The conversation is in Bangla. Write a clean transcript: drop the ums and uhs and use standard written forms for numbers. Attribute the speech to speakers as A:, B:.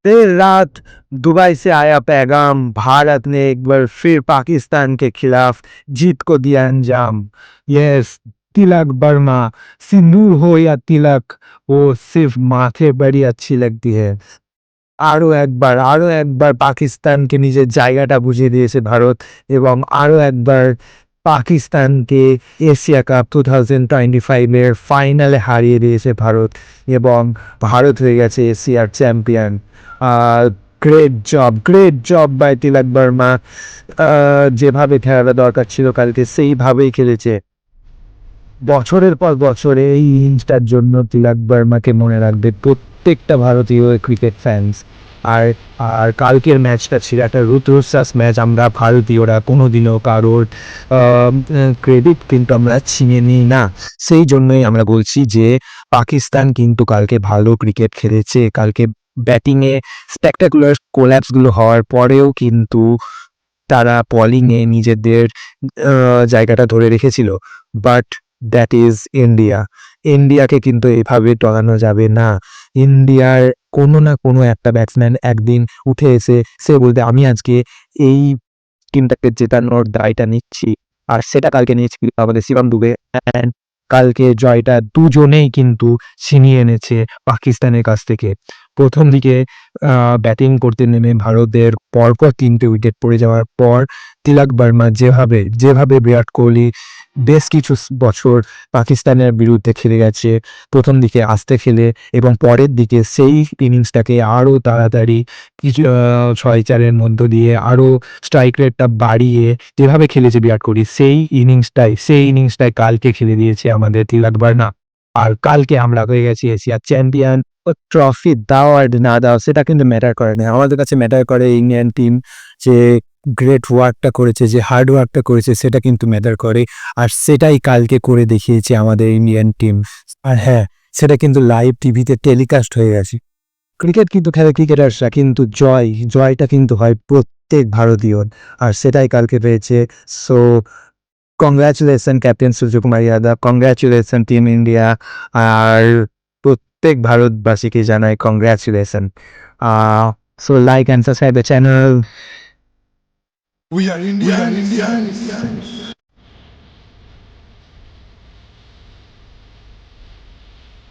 A: देर रात दुबई से आया पैगाम, भारत ने एक बार फिर पाकिस्तान के खिलाफ जीत को दिया अंजाम। यस, तिलक वर्मा, सिंदूर हो या तिलक, वो सिर्फ माथे बड़ी अच्छी लगती है। আরো একবার পাকিস্তানকে নিজের জায়গাটা বুঝিয়ে দিয়েছে ভারত এবং আরো একবার পাকিস্তানকে এশিয়া কাপ 2025 এর ফাইনালে হারিয়ে দিয়েছে ভারত এবং ভারত হয়ে গেছে এশিয়ার চ্যাম্পিয়ন। গ্রেট জব বাই তিলক বর্মা। যেভাবে খেলাটা দরকার ছিল কালকে সেইভাবেই খেলেছে। বছরের পর বছর এই ইনিংসটার জন্য তিলক বর্মাকে মনে রাখবে প্রত্যেকটা ভারতীয় ক্রিকেট ফ্যান্স। আর আর কালকের ম্যাচটা ছিল একটা রুদ্ধশ্বাস ম্যাচ। আমরা ভারতীয়রা কোনোদিনও কারোর ক্রেডিট কিন্তু আমরা ছিনিয়ে নিই না। সেই জন্যই আমরা বলছি যে পাকিস্তান কিন্তু কালকে ভালো ক্রিকেট খেলেছে। কালকে ব্যাটিংয়ে স্পেকটাকুলার কোল্যাপসগুলো হওয়ার পরেও কিন্তু তারা বলিংয়ে নিজেদের জায়গাটা ধরে রেখেছিল। But that is India. ইন্ডিয়াকে কিন্তু এভাবে টলানো যাবে না। ইন্ডিয়ার কোনো না কোনো একটা ব্যাটসম্যান একদিন উঠে এসে সে বলতে আমি আজকে এই টিমটাকে জেতানোর দায়টা নিচ্ছি। আর সেটা কালকে নিয়েছিল আমাদের শিবম দুবে। অ্যান্ড কালকে জয়টা দুজনেই কিন্তু ছিনিয়ে এনেছে পাকিস্তানের কাছ থেকে। প্রথম দিকে ব্যাটিং করতে নেমে ভারতের পরপর 3টে উইকেট পড়ে যাওয়ার পর তিলক বর্মা যেভাবে বিরাট কোহলি বেশ কিছু বছর পাকিস্তানের বিরুদ্ধে খেলে গেছে, প্রথম দিকে আস্তে খেলে এবং পরের দিকে সেই ইনিংসটাকে আরও তাড়াতাড়ি কিছু 6-4-এর মধ্য দিয়ে আরও স্ট্রাইক রেটটা বাড়িয়ে যেভাবে খেলেছে বিরাট কোহলি সেই ইনিংসটাই কালকে খেলে দিয়েছে আমাদের তিলক বর্মা। আর কালকে আমরা হয়ে গেছি এশিয়ার চ্যাম্পিয়ন। ট্রফি দাও আর না দাও সেটা কিন্তু ম্যাটার করে না। আমাদের কাছে ম্যাটার করে ইন্ডিয়ান টিম যে গ্রেট ওয়ার্কটা করেছে, যে হার্ড ওয়ার্কটা করেছে সেটা কিন্তু ম্যাটার করে। আর সেটাই কালকে করে দেখিয়েছে আমাদের ইন্ডিয়ান টিম। আর হ্যাঁ, সেটা কিন্তু লাইভ টিভিতে টেলিকাস্ট হয়ে গেছে। ক্রিকেট কিন্তু খেলে ক্রিকেটার্সরা, কিন্তু জয়টা কিন্তু হয় প্রত্যেক ভারতীয়র। আর সেটাই কালকে পেয়েছে। So congratulation captain Suryakumar Yadav, congratulation team India. আর প্রত্যেক ভারতবাসীকে জানাই congratulation. So like and subscribe the channel.
B: We are Indian.